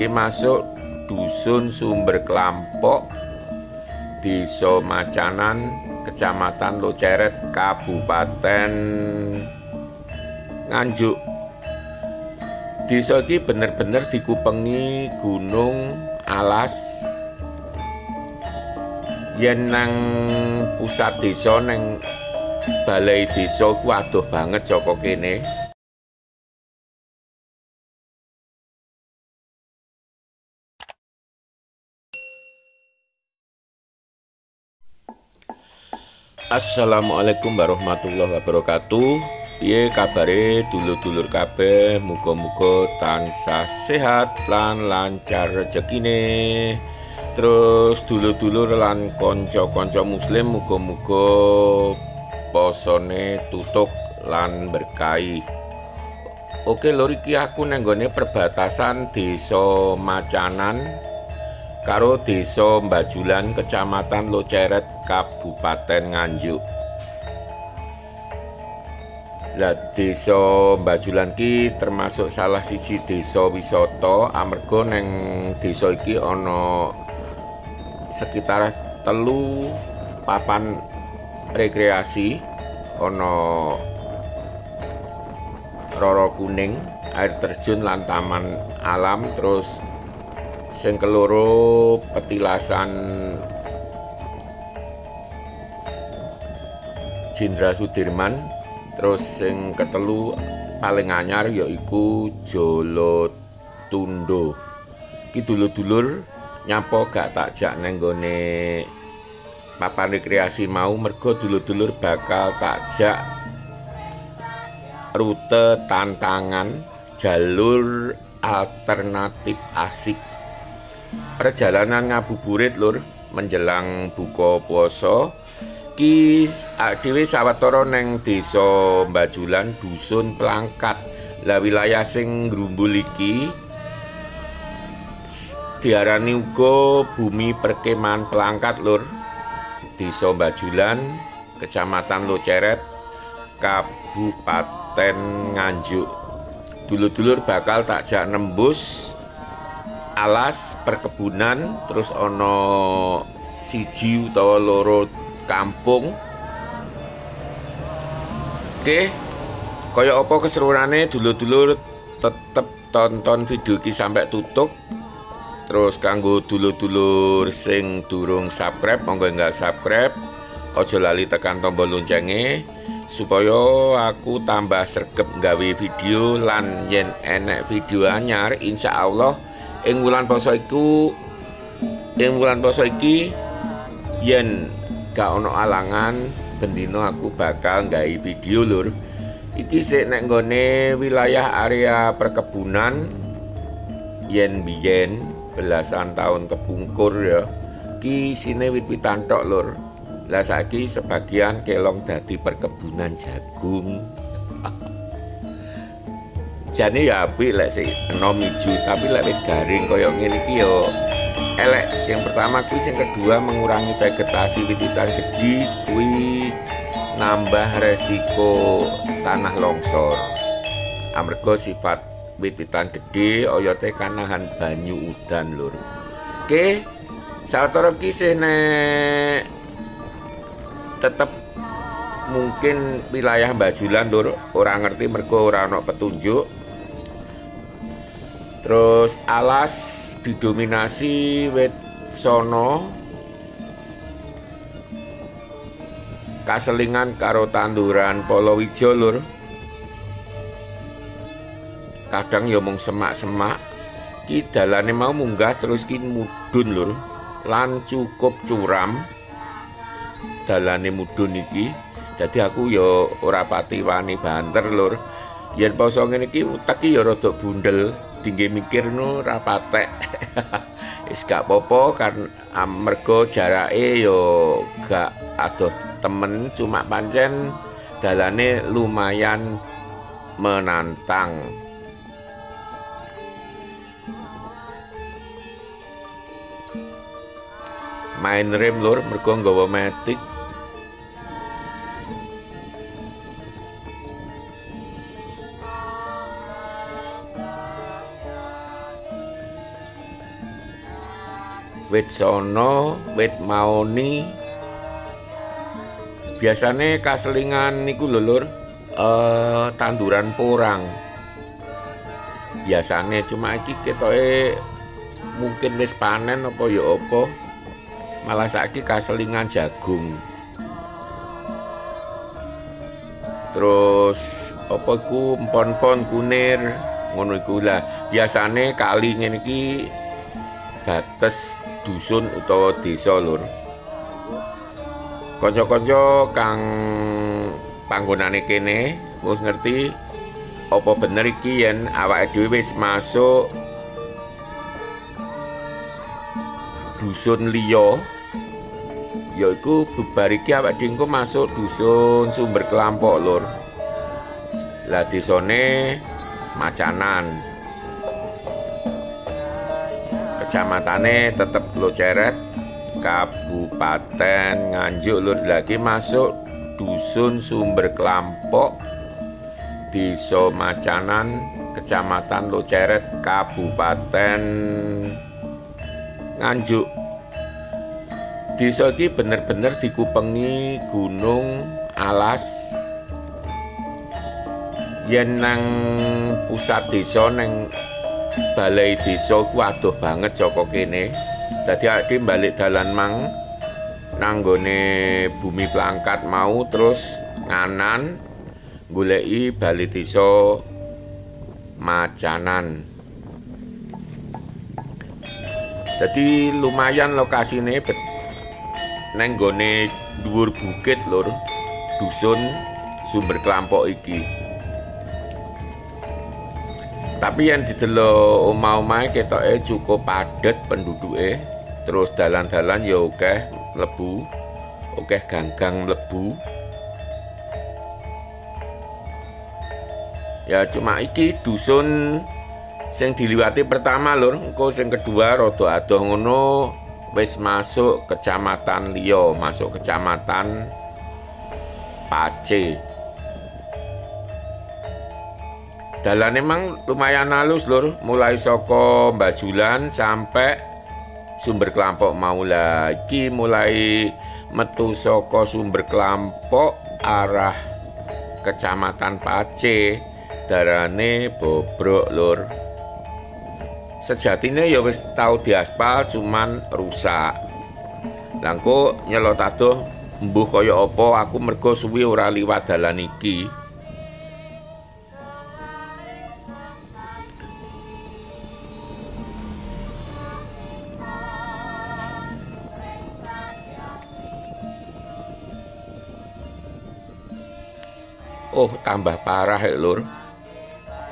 Ki masuk Dusun Sumber Klampok, Desa Macanan, Kecamatan Loceret, Kabupaten Nganjuk. Desa iki bener-bener dikupengi gunung alas. Yen nang pusat desa nang balai desa ku adoh banget saka kene. Assalamualaikum warahmatullahi wabarakatuh. Piye kabare dulur-dulur kabeh? Muga-muga tansah sehat lan lancar rezekine. Terus dulur-dulur lan kanca-kanca muslim muga-muga posone tutuk lan berkahi. Oke lho, iki aku nang nggone perbatasan Desa Macanan karo Desa Mbajulan, Kecamatan Loceret, Kabupaten Nganjuk. Lah Desa Mbajulan ki termasuk salah siji desa wisata amarga neng desa iki ana sekitar 3 papan rekreasi, ana Roro Kuning, air terjun lan taman alam, terus sing keloro petilasan Jenderal Sudirman, terus sing ketelu paling anyar yaiku Jolotundo. Iki dulur-dulur nyapa gak tak jak nang nggone papan rekreasi mau, mergo dulur-dulur bakal tak jak rute tantangan jalur alternatif asik. Perjalanan ngabuburit lur menjelang buka puasa ki dhewe sawetara neng Desa Mbajulan Dusun Plangkat. Lah wilayah sing ngrumbul iki diarani uga bumi perkemahan Plangkat lur. Desa Mbajulan, Kecamatan Loceret, Kabupaten Nganjuk. Dulur-dulur bakal tak jak nembus alas perkebunan, terus ana siji utawa loro kampung. Oke, kaya apa keseruanane dulur-dulur tetep tonton video iki sampai tutup. Terus kanggo dulur-dulur sing durung subscribe, monggo nggak subscribe, aja lali tekan tombol loncenge supaya aku tambah sregep gawe video. Lan yen enek video anyar insyaallah ing wulan poso iki yen gak ono alangan bendino aku bakal nggawe video lur. Iki sik nek nggone wilayah area perkebunan yen biyen belasan tahun kepungkur ya. Ki sine wit-witan tok lur. Lah saiki sebagian kelong dadi perkebunan jagung. Jane ya apik lek sik enom ijo, tapi lek wis garing kaya ngene iki yo elek. Sing pertama kuwi, sing kedua mengurangi vegetasi wit-witan gedhi kuwi nambah resiko tanah longsor. Amarga sifat wit-witan gedhe oyote kanahan banyu udan lur. Oke, sawetara iki nek tetep mungkin wilayah Mbajulan lur ora ngerti mergo ora ana petunjuk. Terus alas didominasi wit sono, kaselingan karo tanduran palawija lur. Kadang ya mung semak-semak. Ki dalane mau munggah terus ki mudhun lur, lan cukup curam dalane mudhun iki. Jadi aku ya ora pati wani banter lur. Yen poso ngene iki utek ki ya rada bundel, tinggi mikir no ora patek. Wis gak apa-apa kan amarga jarake ya gak adoh temen, cuma pancen dalane lumayan menantang. Main rem lur mergo nggawa matic. wit sono, wit maoni. Biasane kaselingan niku lho Lur, tanduran porang. Biasane cuma iki ketoke mungkin wis panen apa ya apa. Malah saiki kaselingan jagung. Terus apa iku empon-empon kunir ngono iku lah. Biasane kali ngene iki bates dusun utawa desa Lur. Kanca-kanca kang panggonane kene wis ngerti apa bener iki yen awake dhewe wis masuk dusun liya, yaiku bubar iki awake dhewe engko masuk dusun Sumber Kelampok Lur. Lah desane Macanan. Kecamatane tetep Loceret, Kabupaten Nganjuk Lur. Lagi masuk dusun Sumber Kelampok, Desa Macanan, Kecamatan Loceret, Kabupaten Nganjuk. Desa iki bener-bener dikupengi gunung alas. Yen nang pusat desa nang balai desa ku adoh banget saka kene. Dadi awake balik dalan mang nanggone bumi Plangkat mau terus nganan goleki balai desa Macanan. Jadi lumayan lokasine neng gone dhuwur bukit Lur, dusun Sumber Kelampok iki. Tapi yang didelok omah-omahe ketoke cukup padet penduduke, terus dalan-dalan ya akeh mlebu, akeh ganggang mlebu. Ya cuma iki dusun sing diliwati pertama Lur, engko sing kedua rada adoh ngono wis masuk kecamatan liya, masuk kecamatan Pace. Dalan emang lumayan halus Lur, mulai saka Bajulan sampai Sumber Kelampok mau lagi mulai metu saka Sumber Kelampok arah kecamatan Pace, darane bobrok Lur. Sejatine ya wis tau diaspal cuman rusak. Lah engko nyelot adoh mbuh kaya apa aku mergo suwi ora liwat dalan iki. Oh, tambah parah ya Lur.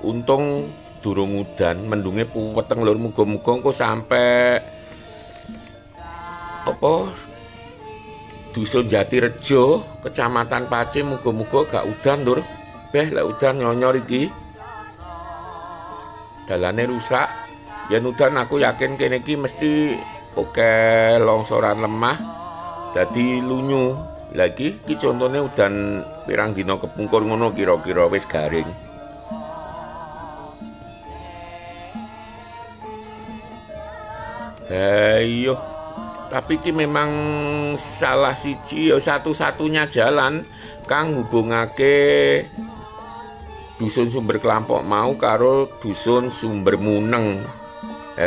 Untung durung udan, mendunge puweteng Lur, muga-muga engko sampe apa dusun Jatirejo, Kecamatan Pace, muga-muga gak udan Lur. Beh lek udan nyonyor iki. Dalane rusak. Yen udan aku yakin kene iki mesti oke longsoran lemah dadi lunyu. Lagi iki contone udan pirang dina kepungkur ngono kira-kira wis garing. Ayo, tapi iki memang salah siji ya satu-satunya jalan kang hubungake dusun Sumber Kelampok mau karo dusun Sumber Muneng.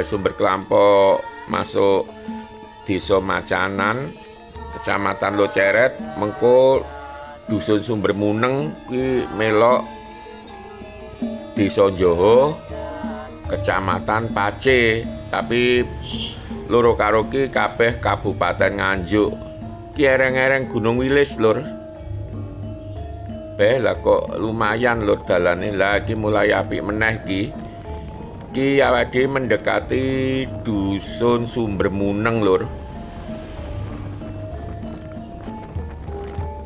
Sumber Kelampok masuk Desa Macanan, Kecamatan Loceret, mengko dusun Sumber Muneng kuwi melok Desa Njoho, Kecamatan Pace, tapi loro karo ki kabeh Kabupaten Nganjuk. Ki ereng-ereng Gunung Wilis Lur. Beh lah kok lumayan Lur dalane. Lah iki mulai apik meneh ki. Ki awake mendekati dusun Sumber Muneng Lur.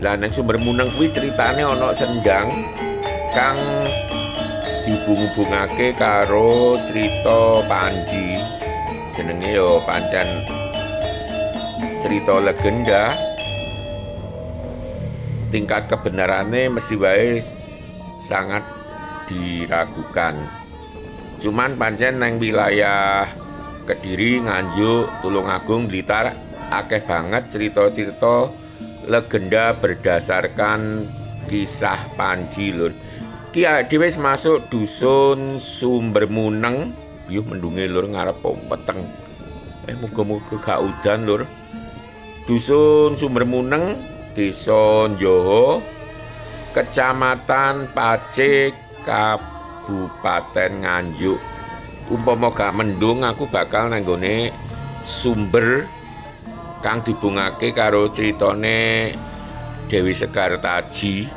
Lah nang Sumber Muneng kuwi ceritane ana sendang kang dihubung-hubungake karo crita Panji. Jenenge yo pancen cerita legenda. Tingkat kebenarannya mesti wae sangat diragukan. Cuman pancen nang wilayah Kediri, Nganjuk, Tulungagung, Blitar akeh banget cerita-cerita legenda berdasarkan kisah Panji lur. Ki dhewe masuk dusun Sumbermuneng, yuh mendunge lur ngarep peteng. Muga-muga gak udan lur. Dusun Sumbermuneng, Desa Njoho, Kecamatan Pacé, Kabupaten Nganjuk. Umpama gak mendung aku bakal nanggone sumber kang dibungake karo critane Dewi Sekar Taji,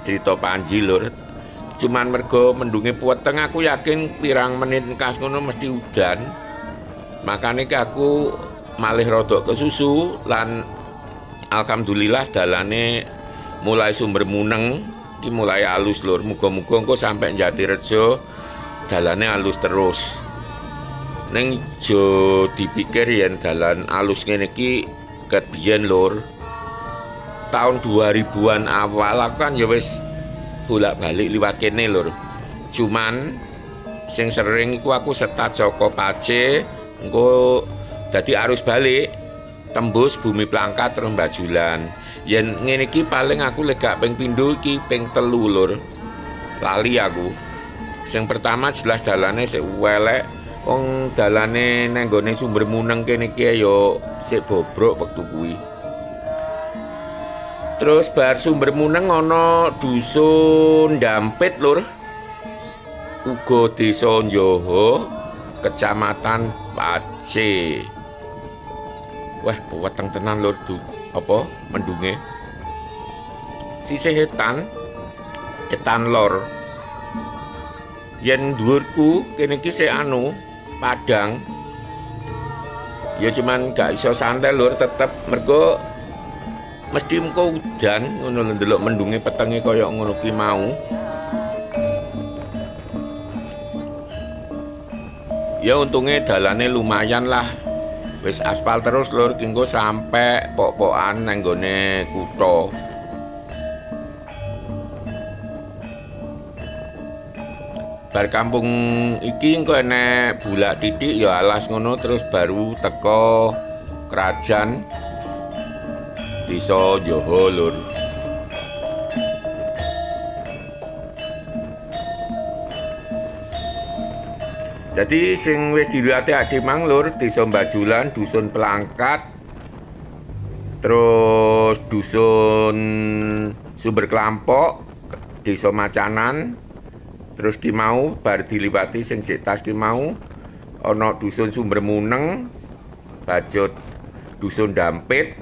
cerita Panji lur. Cuman mergo mendunge puweteng aku yakin pirang menit kas ngono mesti udan. Makane aku malih rodok kesusu lan alhamdulillah dalane mulai Sumbermuneng iki mulai alus lur. Muga-muga engko sampai Jatirejo dalane alus terus. Neng jo dipikir yen dalan alus ngene iki ket biyen lur. Tahun 2000-an awal aku kan ya wis bolak-balik liwat kene lur. Cuman sing sering iku aku setat saka Pacé engko dadi arus balik tembus Bumi Plangkat terus Bajulan. Yen ngene iki paling aku legak ping pindho iki ping 3 lur. Lali aku. Sing pertama jelas dalane sik welek. Wong dalane nang nggone Sumbermuneng kene iki ya sik bobrok wektu kuwi. Terus bar Sumbermuneng ana dusun Dampit lur. Uga Desa Njoho, Kecamatan Pacé. Wah, weteng tenan lur apa mendunge. Sisih etan lor. Yen dhuwurku kene iki sik padang. Ya cuman gak iso santai lur, tetep mergo mesti mengko udan ngono ndelok mendunge petenge kaya ngono ki mau. Ya untunge dalane lumayan lah. Wis aspal terus lur kengko sampe pok-pokan nang gone kutha. Bar kampung iki engko enek bulak titik ya alas ngono terus baru teko krajan Desa Njoho lur. Jadi sing wis diliwati ade mang lur, Desa Bajulan, Dusun Plangkat, terus Dusun Sumber Klampok, Desa Macanan, terus ki mau bar diliwati sing sik tas ki mau ana Dusun Sumbermuneng, Bajut Dusun Dampit,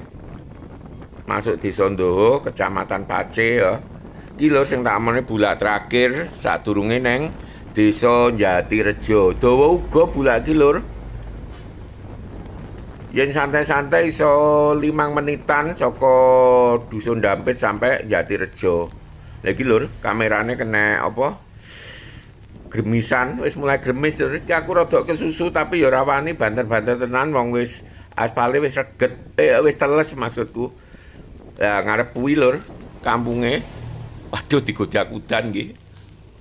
masuk Desa Njoho, Kecamatan Pacé ya. Ki lho sing tak omone bulak terakhir sadurunge neng Desa Jatirejo. Dawa uga bulak iki lur. Yen santai-santai iso 5 menitan saka Dusun Dampit sampai Jatirejo. Lah iki lur, kamerane kena apa? Gremisan, wis mulai gremis lur. Iki aku rada kesusu tapi ya ora wani banter-banter tenan wong wis aspale wis reget. Wis teles maksudku. Lah ngarep kuwi lur, kampunge. Waduh digodak udan nggih.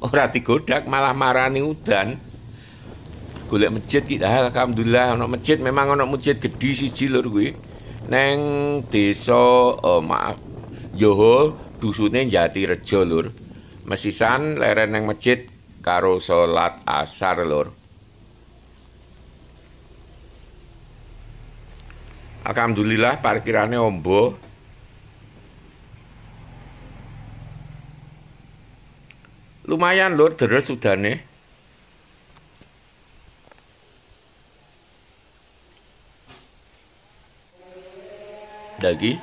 Ora digodak malah marani udan. Golek masjid iki alhamdulillah ana masjid, memang ana masjid gedhi siji lur kuwi. Neng Desa Njoho dusune Jatirejo lur. Mesisan leren neng masjid karo salat asar lur. Alhamdulillah parkirane ombo. Lumayan lur deres udane. Lagi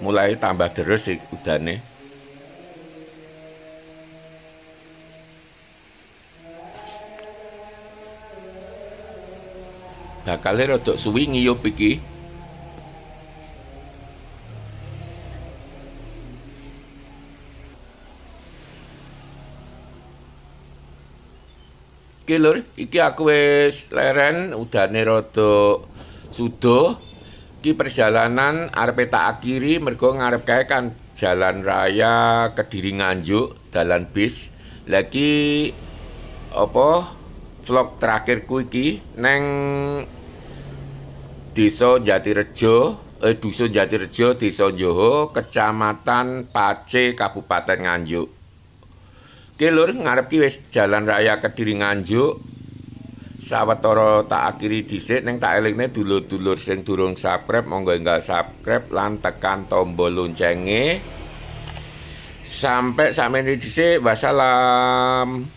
mulai tambah deres udane. Bakale rada suwi ngiyup iki. Iki lur, iki aku wis leren udane rada sudo. Iki perjalanan arep tak akhiri mergo ngarep kae kan jalan raya Kediri Nganjuk, dalan bis. Lagi apa vlog terakhirku iki neng Desa Jatirejo, Dusun Jatirejo, Desa Njoho, Kecamatan Pace, Kabupaten Nganjuk. Ki lur, ngarep ki wis jalan raya Kediri Nganjuk. Sawetara tak akhiri dhisik ning tak elingne dulur-dulur sing durung subscribe, monggo enggal subscribe lan tekan tombol loncenge. Sampai sakmene dhisik, wassalam.